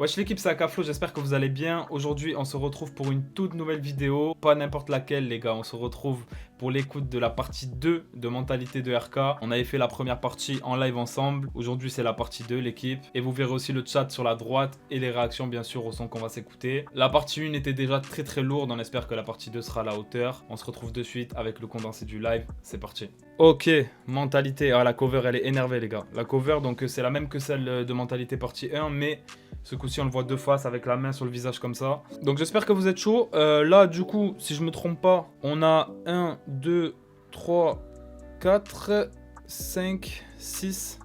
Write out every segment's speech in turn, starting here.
Wesh l'équipe, c'est Akaflo, j'espère que vous allez bien. Aujourd'hui, on se retrouve pour une toute nouvelle vidéo. Pas n'importe laquelle les gars, on se retrouve pour l'écoute de la partie 2 de Mentalité de RK. On avait fait la première partie en live ensemble. Aujourd'hui, c'est la partie 2 l'équipe. Et vous verrez aussi le chat sur la droite et les réactions bien sûr au son qu'on va s'écouter. La partie 1 était déjà très lourde, on espère que la partie 2 sera à la hauteur. On se retrouve de suite avec le condensé du live, c'est parti. Ok, Mentalité, ah la cover elle est énervée les gars. La cover donc c'est la même que celle de Mentalité partie 1 mais... ce coup-ci, on le voit de face avec la main sur le visage comme ça. Donc j'espère que vous êtes chaud. Là, du coup, si je me trompe pas, on a 1, 2, 3, 4, 5, 6,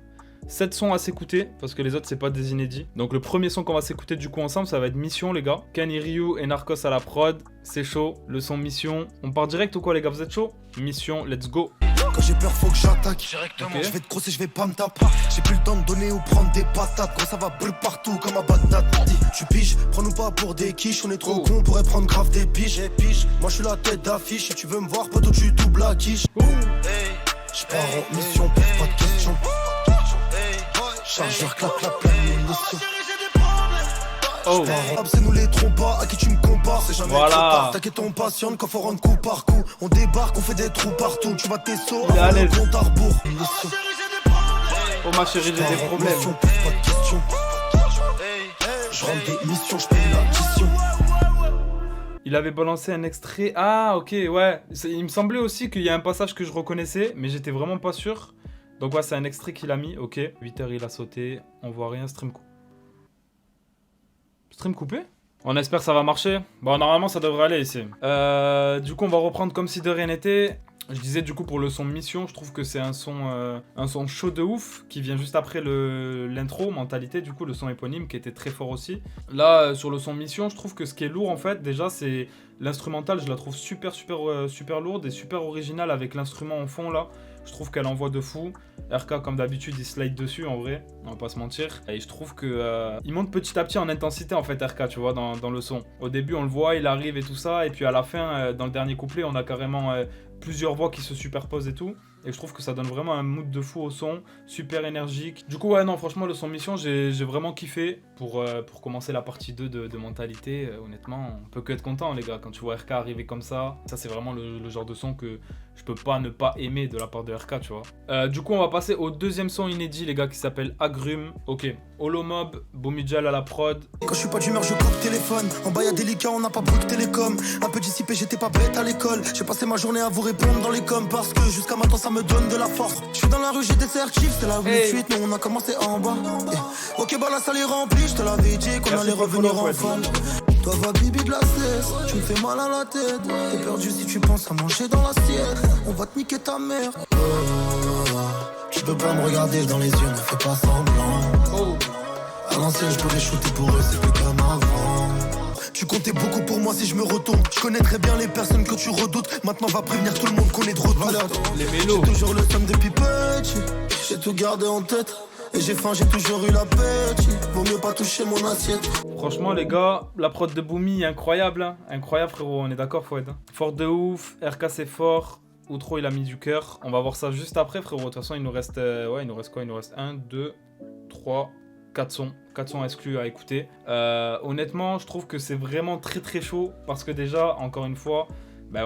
7 sons à s'écouter. Parce que les autres, c'est pas des inédits. Donc le premier son qu'on va s'écouter du coup ensemble, ça va être Mission, les gars. Kenny Ryu et Narcos à la prod. C'est chaud. Le son Mission. On part direct ou quoi, les gars? Vous êtes chaud? Mission, let's go. Quand j'ai peur, faut que j'attaque directement. Okay. Je vais te crosser, je vais pas me taper. J'ai plus le temps de donner ou prendre des patates. Gros, ça va brûler partout comme un Bagdad. Tu piges, prends-nous pas pour des quiches. On est trop cons, on pourrait prendre grave des piges. Moi, je suis la tête d'affiche. Si tu veux me voir, poteau, tu doubles la quiche. Je pars en mission, pose pas de questions. Chargeur, clap, munition. Oh. C'est nous les trompas, à qui tu me compares. C'est jamais voilà. trop tard, t'inquiète ton patiente quand faut rendre coup par coup. On débarque, on fait des trous partout. Tu vas tes sauts, il est à l'aise. compte à rebours. Oh ma chérie, j'ai des problèmes. Mission, pose pas de questions. Je rentre des missions, je paye l'addition. Il avait balancé un extrait. Ah ok, ouais. Il me semblait aussi qu'il y a un passage que je reconnaissais, mais j'étais vraiment pas sûr. Donc ouais, c'est un extrait qu'il a mis, ok. 8h il a sauté, on voit rien, stream coupé. On espère que ça va marcher. Bon, normalement, ça devrait aller ici. Du coup, on va reprendre comme si de rien n'était. Je disais du coup pour le son Mission, je trouve que c'est un son chaud de ouf qui vient juste après l'intro, Mentalité, du coup le son éponyme qui était très fort aussi. Là sur le son Mission, je trouve que ce qui est lourd en fait déjà c'est l'instrumental, je la trouve super lourde et super originale avec l'instrument en fond là. Je trouve qu'elle envoie de fou. RK comme d'habitude il slide dessus en vrai, on va pas se mentir. Et je trouve que il monte petit à petit en intensité en fait RK tu vois dans le son. Au début on le voit, il arrive et tout ça et puis à la fin dans le dernier couplet on a carrément plusieurs voix qui se superposent et tout. Et je trouve que ça donne vraiment un mood de fou au son, super énergique. Du coup ouais non franchement le son Mission j'ai vraiment kiffé pour commencer la partie 2 de Mentalité. Honnêtement on peut que être content les gars quand tu vois RK arriver comme ça. Ça c'est vraiment le genre de son que je peux pas ne pas aimer de la part de RK tu vois. Du coup on va passer au deuxième son inédit les gars qui s'appelle Agrumes. Ok, Holomob, Bomidjal à la prod. Quand je suis pas d'humeur je coupe téléphone. En bas y'a délicat on n'a pas beaucoup de télécom. Un peu dissipé j'étais pas bête à l'école. J'ai passé ma journée à vous répondre dans les coms. Parce que jusqu'à maintenant ça me donne de la force. Je suis dans la rue j'ai des certifs. C'est la 8-8 mais on a commencé en bas. Ok bah la salle est remplie. Je te l'avais dit qu'on allait revenir ensemble. Toi va bibi de la cesse. Tu me fais mal à la tête. T'es perdu si tu penses à manger dans l'assiette. On va te niquer ta mère. Tu peux pas me regarder dans les yeux, ne fais pas semblant. À l'ancienne, je pourrais shooter pour eux, c'est plus comme avant. Tu comptais beaucoup pour moi si je me retourne. Je connais très bien les personnes que tu redoutes. Maintenant, va prévenir tout le monde qu'on est de retour. Les mélos. J'ai toujours le somme depuis petit. J'ai tout gardé en tête. Et j'ai faim, j'ai toujours eu l'appétit. Vaut mieux pas toucher mon assiette. Franchement les gars, la prod de Boomy incroyable hein. Incroyable frérot, on est d'accord Fouad hein. Fort de ouf, RK c'est fort. Outro il a mis du cœur. On va voir ça juste après frérot. De toute façon il nous reste ouais, il nous reste quoi? Il nous reste 1, 2, 3, 4 sons. 4 sons exclus à écouter. Honnêtement je trouve que c'est vraiment très chaud. Parce que déjà encore une fois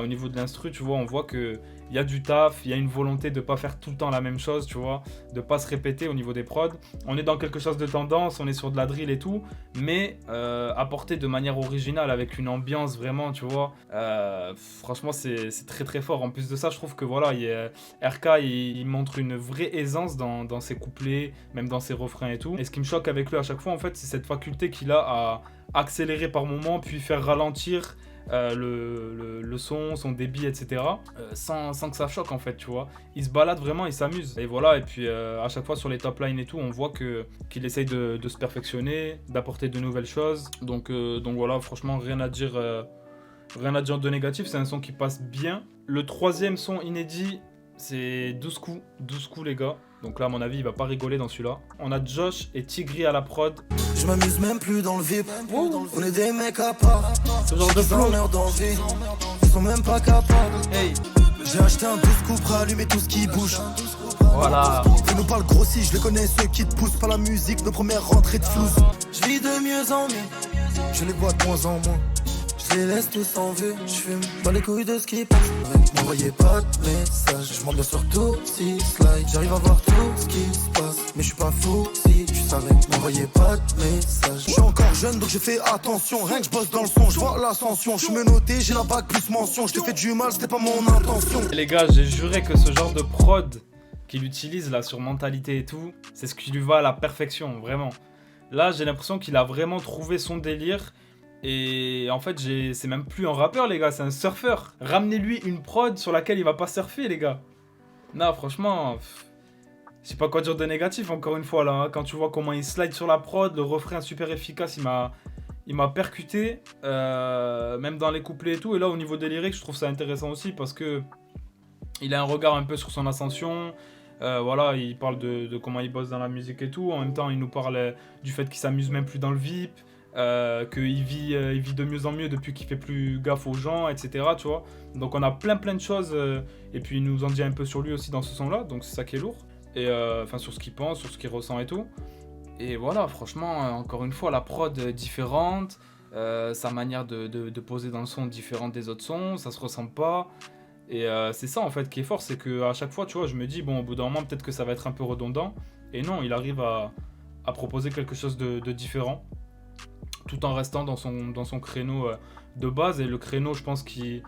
au niveau de l'instru tu vois on voit que il y a du taf, il y a une volonté de pas faire tout le temps la même chose tu vois, de pas se répéter au niveau des prods. On est dans quelque chose de tendance, on est sur de la drill et tout, mais apporté de manière originale avec une ambiance vraiment tu vois. Franchement c'est très fort. En plus de ça je trouve que voilà RK il montre une vraie aisance dans ses couplets, même dans ses refrains et tout. Et ce qui me choque avec lui à chaque fois en fait c'est cette faculté qu'il a à accélérer par moment puis faire ralentir le son débit etc sans que ça choque en fait tu vois. Il se balade vraiment, il s'amuse et voilà. Et puis à chaque fois sur les top lines et tout on voit qu'il essaye de se perfectionner, d'apporter de nouvelles choses donc voilà franchement rien à dire de négatif. C'est un son qui passe bien. Le troisième son inédit c'est 12 coups les gars. Donc là à mon avis il va pas rigoler dans celui-là. On a Josh et Tigri à la prod. Je m'amuse même plus dans le VIP. On est des mecs à part. Ce genre de flow. Ils sont même pas capables. Hey. J'ai acheté un 12 coups pour allumer tout ce qui bouge. Voilà. Fais-nous pas le grossi, je les connais ceux qui te poussent pas la musique, nos premières rentrées de flouze. Je vis de mieux en mieux, je les vois de moins en moins. Je les laisse tous en vue, je fume pas les couilles de ce qui passe. M'envoyez pas de message, je m'en bien sur tout si slide. J'arrive à voir tout ce qui se passe, mais je suis pas fou si tu savais. M'envoyez pas de message. Je suis encore jeune donc j'ai fait attention. Rien que je bosse dans le son, je vois l'ascension. Je suis menotté, j'ai la bague plus mention. Je t'ai fait du mal, c'était pas mon intention. Et les gars, j'ai juré que ce genre de prod qu'il utilise là sur mentalité et tout, c'est ce qui lui va à la perfection, vraiment. Là, j'ai l'impression qu'il a vraiment trouvé son délire. Et en fait, c'est même plus un rappeur, les gars, c'est un surfeur. Ramenez-lui une prod sur laquelle il va pas surfer, les gars. Non, franchement, je sais pas quoi dire de négatif, encore une fois, là. Hein. Quand tu vois comment il slide sur la prod, le refrain super efficace, il m'a percuté, même dans les couplets et tout. Et là, au niveau des lyrics, je trouve ça intéressant aussi parce que il a un regard un peu sur son ascension. Voilà, il parle de comment il bosse dans la musique et tout. En même temps, il nous parle du fait qu'il s'amuse même plus dans le VIP. Qu'il vit de mieux en mieux depuis qu'il fait plus gaffe aux gens, etc. Tu vois. Donc on a plein de choses. Et puis il nous en dit un peu sur lui aussi dans ce son-là. Donc c'est ça qui est lourd. Et enfin sur ce qu'il pense, sur ce qu'il ressent et tout. Et voilà, franchement, encore une fois, la prod différente. Sa manière de poser dans le son différente des autres sons. Ça se ressemble pas. Et c'est ça en fait qui est fort. C'est qu'à chaque fois, tu vois, je me dis, bon, au bout d'un moment, peut-être que ça va être un peu redondant. Et non, il arrive à proposer quelque chose de différent. Tout en restant dans son créneau de base. Et le créneau, je pense qu'il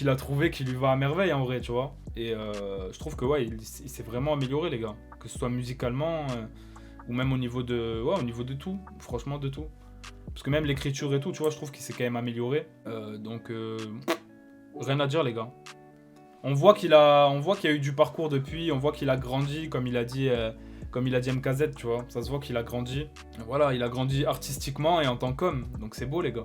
a trouvé, qui lui va à merveille en vrai, tu vois. Et je trouve que ouais, il s'est vraiment amélioré, les gars. Que ce soit musicalement ou même au niveau de tout. Franchement, de tout. Parce que même l'écriture et tout, tu vois, je trouve qu'il s'est quand même amélioré. Donc, rien à dire, les gars. On voit qu'il y a eu du parcours depuis. On voit qu'il a grandi, comme il a dit MKZ, tu vois. Ça se voit qu'il a grandi. Voilà, il a grandi artistiquement et en tant qu'homme. Donc c'est beau, les gars.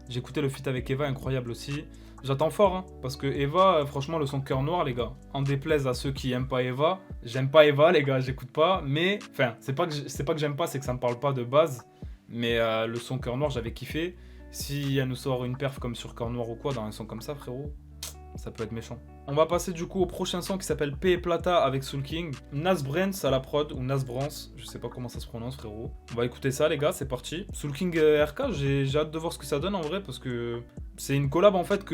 J'ai écouté le feat avec Eva, incroyable aussi. J'attends fort, hein, parce que Eva, franchement, le son Cœur Noir, les gars. En déplaise à ceux qui aiment pas Eva. J'aime pas Eva, les gars, j'écoute pas. Mais, enfin, c'est pas que j'aime pas, c'est que ça me parle pas de base. Mais le son Cœur Noir, j'avais kiffé. Si elle nous sort une perf comme sur Cœur Noir ou quoi, dans un son comme ça, frérot, ça peut être méchant. On va passer du coup au prochain son qui s'appelle P et Plata avec Soul King. Nas Brance à la prod, ou Nas Brance, je sais pas comment ça se prononce, frérot. On va écouter ça, les gars, c'est parti. Soul King RK, j'ai hâte de voir ce que ça donne en vrai, parce que c'est une collab en fait qui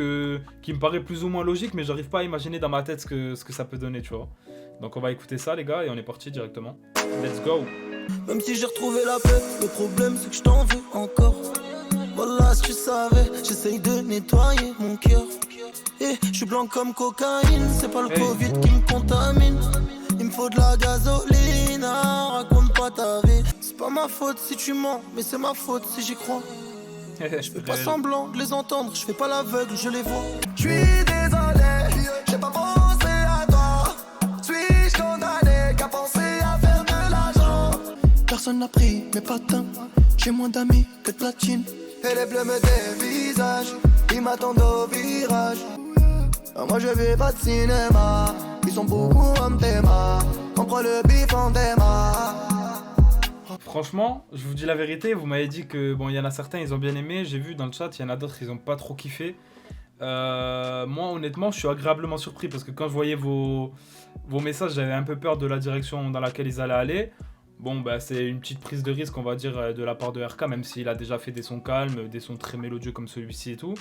me paraît plus ou moins logique, mais j'arrive pas à imaginer dans ma tête ce que ça peut donner, tu vois. Donc on va écouter ça, les gars, et on est parti directement. Let's go. Même si j'ai retrouvé la paix, le problème c'est que je t'en veux encore. Voilà ce que tu savais, j'essaye de nettoyer mon cœur. Et je suis blanc comme cocaïne, c'est pas le Covid qui me contamine. Il me faut de la gasoline, raconte pas ta vie. C'est pas ma faute si tu mens, mais c'est ma faute si j'y crois. Je fais pas semblant de les entendre, je fais pas l'aveugle, je les vois. Je suis désolé, j'ai pas pensé à toi. Suis-je condamné qu'à penser à faire de l'argent? Personne n'a pris mes patins, j'ai moins d'amis que de platine. Et les bleus me dévisagent, ils m'attendent au virage. Moi je vis pas de cinéma, ils sont beaucoup en théma. On prend le bif en théma. Franchement, je vous dis la vérité, vous m'avez dit que bon, il y en a certains, ils ont bien aimé. J'ai vu dans le chat, il y en a d'autres, ils ont pas trop kiffé. Moi, honnêtement, je suis agréablement surpris parce que quand je voyais vos messages, j'avais un peu peur de la direction dans laquelle ils allaient aller. Bon, bah, c'est une petite prise de risque, on va dire, de la part de RK, même s'il a déjà fait des sons calmes, des sons très mélodieux comme celui-ci et tout.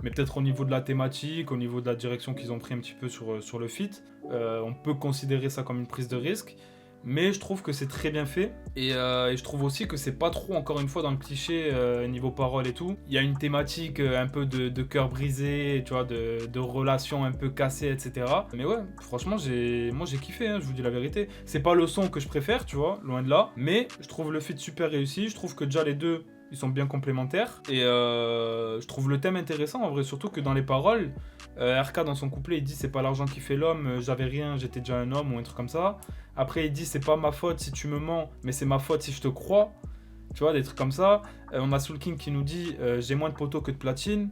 Mais peut-être au niveau de la thématique, au niveau de la direction qu'ils ont pris un petit peu sur le feat, on peut considérer ça comme une prise de risque. Mais je trouve que c'est très bien fait. Et je trouve aussi que c'est pas trop, encore une fois, dans le cliché niveau parole et tout. Il y a une thématique un peu de cœur brisé, tu vois, de relations un peu cassées, etc. Mais ouais, franchement, moi j'ai kiffé, hein, je vous dis la vérité. C'est pas le son que je préfère, tu vois, loin de là. Mais je trouve le feat super réussi. Je trouve que déjà les deux, ils sont bien complémentaires. Et je trouve le thème intéressant, en vrai, surtout que dans les paroles, RK dans son couplet, il dit c'est pas l'argent qui fait l'homme, j'avais rien, j'étais déjà un homme, ou un truc comme ça. Après, il dit c'est pas ma faute si tu me mens, mais c'est ma faute si je te crois. Tu vois, des trucs comme ça. On a Soul King qui nous dit j'ai moins de poteaux que de platine.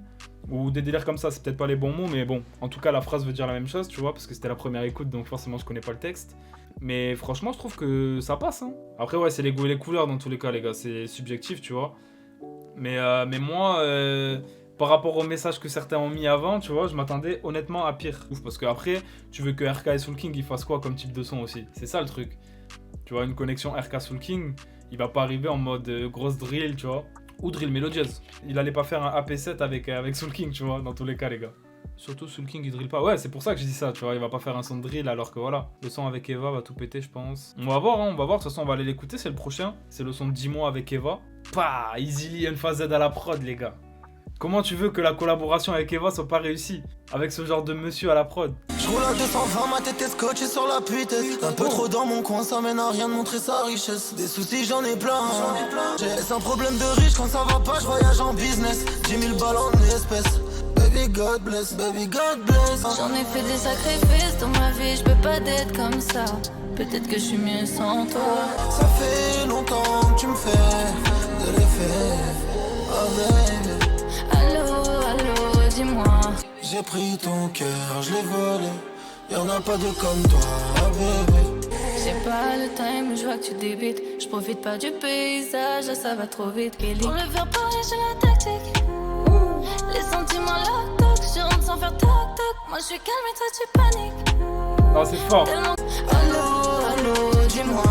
Ou des délires comme ça, c'est peut-être pas les bons mots, mais bon, en tout cas, la phrase veut dire la même chose, tu vois, parce que c'était la première écoute, donc forcément, je connais pas le texte. Mais franchement, je trouve que ça passe, hein. Après, ouais, c'est les goûts et les couleurs dans tous les cas, les gars, c'est subjectif, tu vois. Mais moi, par rapport au message que certains ont mis avant, tu vois, je m'attendais honnêtement à pire. Ouf, parce que après, tu veux que RK et Soul King ils fassent quoi comme type de son aussi? C'est ça le truc. Tu vois, une connexion RK Soul King, il va pas arriver en mode grosse drill, tu vois. Ou drill melodious. Il allait pas faire un AP7 avec Soul King, tu vois, dans tous les cas, les gars. Surtout Soul King il drill pas. Ouais, c'est pour ça que je dis ça, tu vois, il va pas faire un son de drill alors que voilà. Le son avec Eva va tout péter, je pense. On va voir, hein, on va voir. De toute façon, on va aller l'écouter, c'est le prochain. C'est le son de 10 mois avec Eva. Pah, Easily Unfazed à la prod, les gars. Comment tu veux que la collaboration avec Eva soit pas réussie avec ce genre de monsieur à la prod? Je roule à 220, ma tête est scotchée sur la pute. Un peu trop dans mon coin, ça mène à rien de montrer sa richesse. Des soucis, j'en ai plein. C'est un problème de riche, quand ça va pas, je voyage en business. 10 000 balles en espèces. Baby God bless, baby God bless. J'en ai fait des sacrifices dans ma vie, je peux pas d'être comme ça. Peut-être que je suis mieux sans toi. Ça fait longtemps que tu me fais de l'effet. Oh baby. Allô, dis-moi. J'ai pris ton cœur, je l'ai volé. Y'en a pas de comme toi, oh baby. J'ai pas le time, je vois que tu débites. Je profite pas du paysage, là, ça va trop vite. Kelly. Pour le faire parler, j'ai la tactique. Les sentiments là, toc, je rentre sans faire toc toc. Moi je suis calme et toi tu paniques. Oh, c'est fort. Tellement... Allô, dis-moi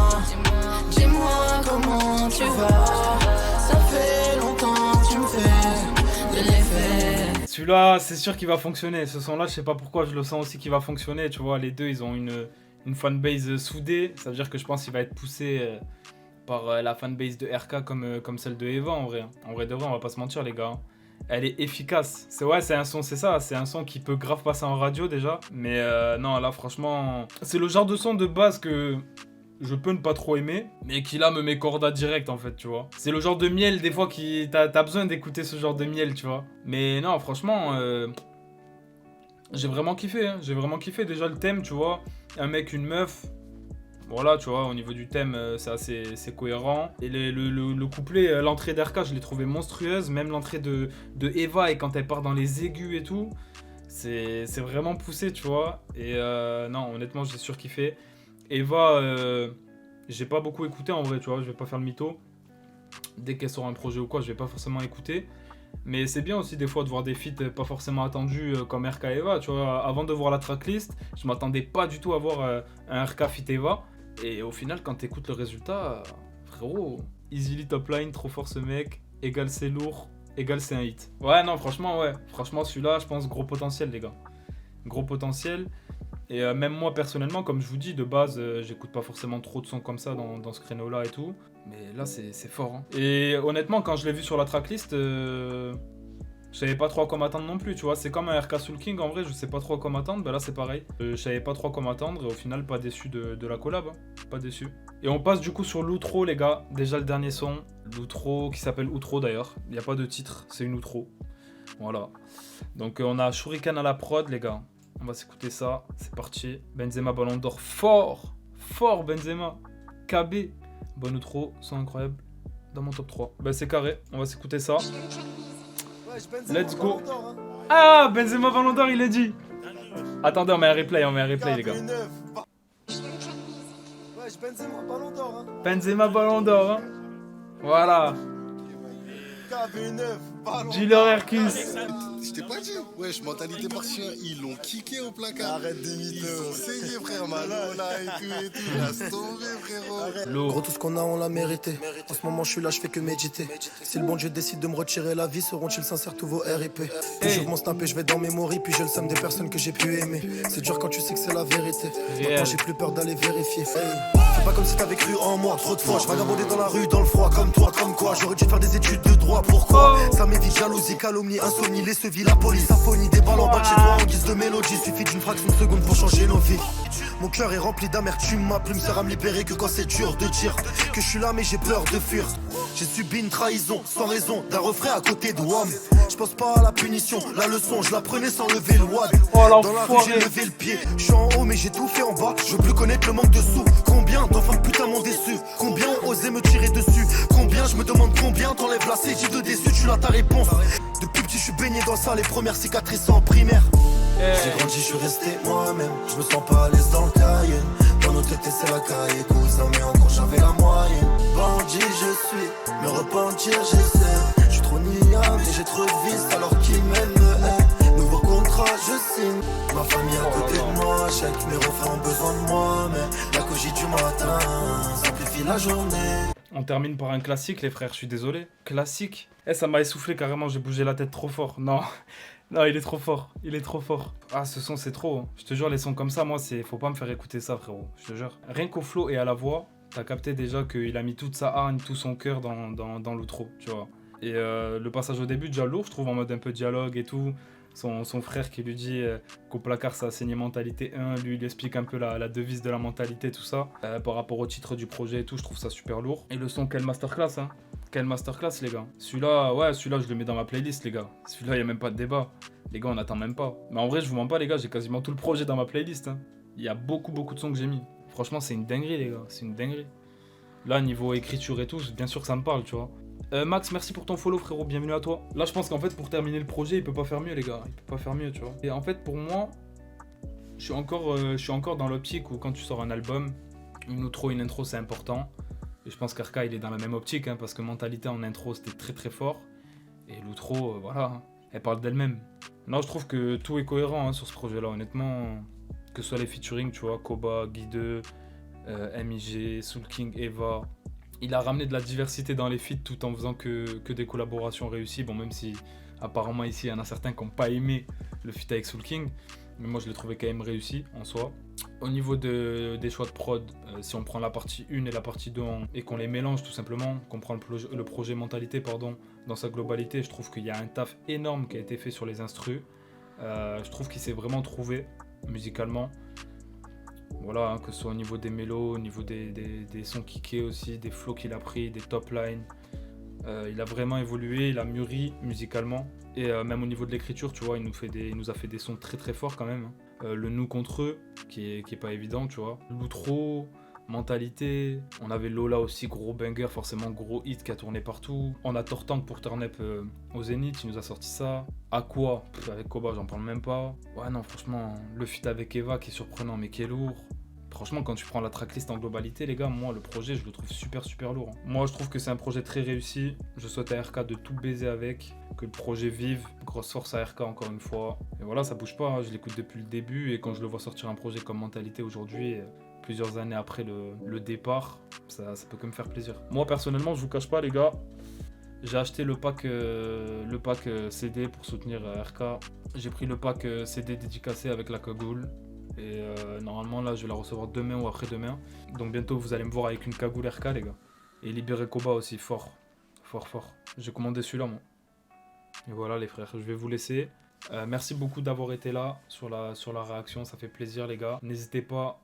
comment tu vas. Ça fait longtemps que tu me fais de l'effet. Celui-là, c'est sûr qu'il va fonctionner. Ce son-là, je sais pas pourquoi, je le sens aussi qu'il va fonctionner. Tu vois, les deux, ils ont une fanbase soudée. Ça veut dire que je pense qu'il va être poussé par la fanbase de RK comme celle de Eva en vrai. En vrai de vrai, on va pas se mentir, les gars. Elle est efficace. C'est un son, c'est ça. C'est un son qui peut grave passer en radio déjà. Mais non, là, franchement, c'est le genre de son de base que je peux ne pas trop aimer, mais qui là me met corda direct en fait, tu vois. C'est le genre de miel des fois qui t'as besoin d'écouter ce genre de miel, tu vois. Mais non, franchement, j'ai vraiment kiffé. Hein. J'ai vraiment kiffé déjà le thème, tu vois. Un mec, une meuf. Voilà, tu vois, au niveau du thème, c'est cohérent. Et le couplet, l'entrée d'RK, je l'ai trouvé monstrueuse. Même l'entrée de Eva, et quand elle part dans les aigus et tout, c'est vraiment poussé, tu vois. Et non, honnêtement, j'ai surkiffé. Eva, j'ai pas beaucoup écouté en vrai, tu vois, je vais pas faire le mytho. Dès qu'elle sort un projet ou quoi, je vais pas forcément écouter. Mais c'est bien aussi des fois de voir des feats pas forcément attendus comme RK Eva, tu vois. Avant de voir la tracklist, je m'attendais pas du tout à voir un RK feat Eva. Et au final, quand t'écoutes le résultat, frérot, easily top line, trop fort ce mec, égal c'est lourd, égal c'est un hit. Ouais, non, franchement, ouais. Franchement, celui-là, je pense, gros potentiel, les gars. Gros potentiel. Et même moi, personnellement, comme je vous dis, de base, j'écoute pas forcément trop de sons comme ça dans ce créneau-là et tout. Mais là, c'est fort. Hein. Et honnêtement, quand je l'ai vu sur la tracklist, je savais pas trop à quoi m'attendre non plus, tu vois. C'est comme un RK Soul King, en vrai, je sais pas trop à quoi m'attendre. Bah là, c'est pareil. Je savais pas trop à quoi m'attendre et au final, pas déçu de la collab. Hein. Pas déçu. Et on passe du coup sur l'outro, les gars. Déjà, le dernier son. L'outro qui s'appelle Outro d'ailleurs. Il n'y a pas de titre, c'est une outro. Voilà. Donc, on a Shuriken à la prod, les gars. On va s'écouter ça. C'est parti. Benzema Ballon d'Or. Fort Benzema. KB. Bon outro, son incroyable. Dans mon top 3. Bah, c'est carré. On va s'écouter ça. Let's go. Ah, Benzema Ballon d'Or, il est dit. Attendez, on met un replay, les gars. Benzema Ballon d'Or, hein. Voilà. Gilles Hercus. Je t'ai pas dit. Wesh, mentalité partien, ils l'ont kické au placard. Arrête d'imiter. Ils ont saigné, frère, Malola et tout. Laisse tomber, frérot. Gros, tout ce qu'on a, on l'a mérité. En ce moment, je suis là, je fais que méditer. Si le bon Dieu décide de me retirer la vie, seront-ils sincères tous vos RIP? Puis j'ouvre mon snap et je vais dans mes moris, puis je le somme des personnes que j'ai pu aimer. C'est dur quand tu sais que c'est la vérité. Maintenant, j'ai plus peur d'aller vérifier. Fais pas comme si t'avais cru en moi, trop de fois. Je vagabondais dans la rue, dans le froid, comme toi, comme quoi. J'aurais dû faire des études de droit, pourquoi? Ça m'évite jalousie, calomnie, insomnie, les sevis, la police, symphonie, des balles en bas de chez toi en guise de mélodie. Suffit d'une fraction de seconde pour changer nos vies. Mon cœur est rempli d'amertume, ma plume sert à me libérer que quand c'est dur de dire que je suis là mais j'ai peur de fuir. J'ai subi une trahison sans raison d'un refrain à côté de WAM. Je pense pas à la punition, la leçon je la prenais sans lever le wad. Dans la rue j'ai levé le pied, je suis en haut mais j'ai tout fait en bas. Je veux plus connaître le manque de sous. Combien d'enfants putain m'ont déçu? Combien ont osé me tirer dessus? Combien je me demande combien t'enlèves la CJ de déçu? Tu l'as ta réponse. Depuis petit je suis baigné dans ça, les premières cicatrices en primaire. J'ai grandi, je suis resté moi-même. Je me sens pas à l'aise dans le Cayenne. Dans nos têtes c'est la caille, cousin, mais encore j'avais la moyenne. Bandit je suis, me repentir j'essaie. Je suis trop niable et j'ai trop de vices alors qu'il signe. Ma famille à côté de moi, je sais que mes refrains ont besoin de moi. Mais la cougie du matin simplifie la journée. On termine par un classique, les frères, je suis désolé. Classique. Ça m'a essoufflé carrément, j'ai bougé la tête trop fort. Non, non, il est trop fort, il est trop fort. Ah, ce son, c'est trop. Je te jure, les sons comme ça, moi, faut pas me faire écouter ça, frérot. Je te jure. Rien qu'au flow et à la voix, t'as capté déjà qu'il a mis toute sa hargne, tout son cœur dans l'outro, tu vois. Et le passage au début, déjà lourd, je trouve, en mode un peu dialogue et tout. Son frère qui lui dit qu'au placard ça a saigné mentalité 1, lui il explique un peu la devise de la mentalité, tout ça, par rapport au titre du projet et tout, je trouve ça super lourd. Et le son, quelle masterclass, hein. Quelle masterclass, les gars. Celui-là, ouais, celui-là je le mets dans ma playlist, les gars. Celui-là, il n'y a même pas de débat. Les gars, on n'attend même pas. Mais en vrai, je vous mens pas, les gars, j'ai quasiment tout le projet dans ma playlist, hein. Il y a beaucoup de sons que j'ai mis. Franchement, c'est une dinguerie, les gars, c'est une dinguerie. Là, niveau écriture et tout, bien sûr que ça me parle, tu vois. Max, merci pour ton follow, frérot, bienvenue à toi. Là, je pense qu'en fait, pour terminer le projet, il peut pas faire mieux, les gars. Il peut pas faire mieux, tu vois. Et en fait, pour moi, je suis encore dans l'optique où quand tu sors un album, une outro, une intro, c'est important. Et je pense qu'RK, il est dans la même optique, hein, parce que mentalité en intro, c'était très fort. Et l'outro, voilà, hein, elle parle d'elle-même. Non, je trouve que tout est cohérent, hein, sur ce projet-là, honnêtement. Que ce soit les featuring, tu vois, Koba, Guide, MIG, Soul King, Eva. Il a ramené de la diversité dans les feats tout en faisant que des collaborations réussies. Bon, même si apparemment ici il y en a certains qui n'ont pas aimé le feat avec Soul King, mais moi je l'ai trouvé quand même réussi en soi. Au niveau des choix de prod, si on prend la partie 1 et la partie 2 et qu'on les mélange tout simplement, qu'on prend le projet mentalité dans sa globalité, je trouve qu'il y a un taf énorme qui a été fait sur les instrus. Je trouve qu'il s'est vraiment trouvé musicalement. Voilà, hein, que ce soit au niveau des mélos, au niveau des sons kickés aussi, des flows qu'il a pris, des top lines. Il a vraiment évolué, il a mûri musicalement. Et même au niveau de l'écriture, tu vois, il nous a fait des sons très forts quand même. Le nous contre eux, qui est pas évident, tu vois. L'outro, mentalité. On avait Lola aussi, gros banger, forcément gros hit qui a tourné partout. On a Tortank pour Turn Up au Zénith, il nous a sorti ça. Aqua, avec Koba, j'en parle même pas. Ouais, non, franchement, le feat avec Eva qui est surprenant mais qui est lourd. Franchement, quand tu prends la tracklist en globalité, les gars, moi, le projet, je le trouve super lourd. Moi, je trouve que c'est un projet très réussi. Je souhaite à RK de tout baiser avec, que le projet vive. Grosse force à RK, encore une fois. Et voilà, ça bouge pas, hein. Je l'écoute depuis le début. Et quand je le vois sortir un projet comme Mentalité aujourd'hui, plusieurs années après le départ, ça peut que me faire plaisir. Moi, personnellement, je vous cache pas, les gars, j'ai acheté le pack CD pour soutenir RK. J'ai pris le pack CD dédicacé avec la cagoule. Et normalement là je vais la recevoir demain ou après-demain. Donc bientôt vous allez me voir avec une cagoule RK, les gars. Et libérer Koba aussi, fort. J'ai commandé celui-là, moi. Et voilà les frères, je vais vous laisser. Merci beaucoup d'avoir été là sur la réaction, ça fait plaisir les gars. N'hésitez pas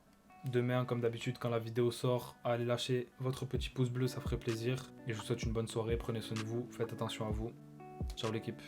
demain comme d'habitude quand la vidéo sort à aller lâcher votre petit pouce bleu, ça ferait plaisir. Et je vous souhaite une bonne soirée, prenez soin de vous, faites attention à vous. Ciao l'équipe.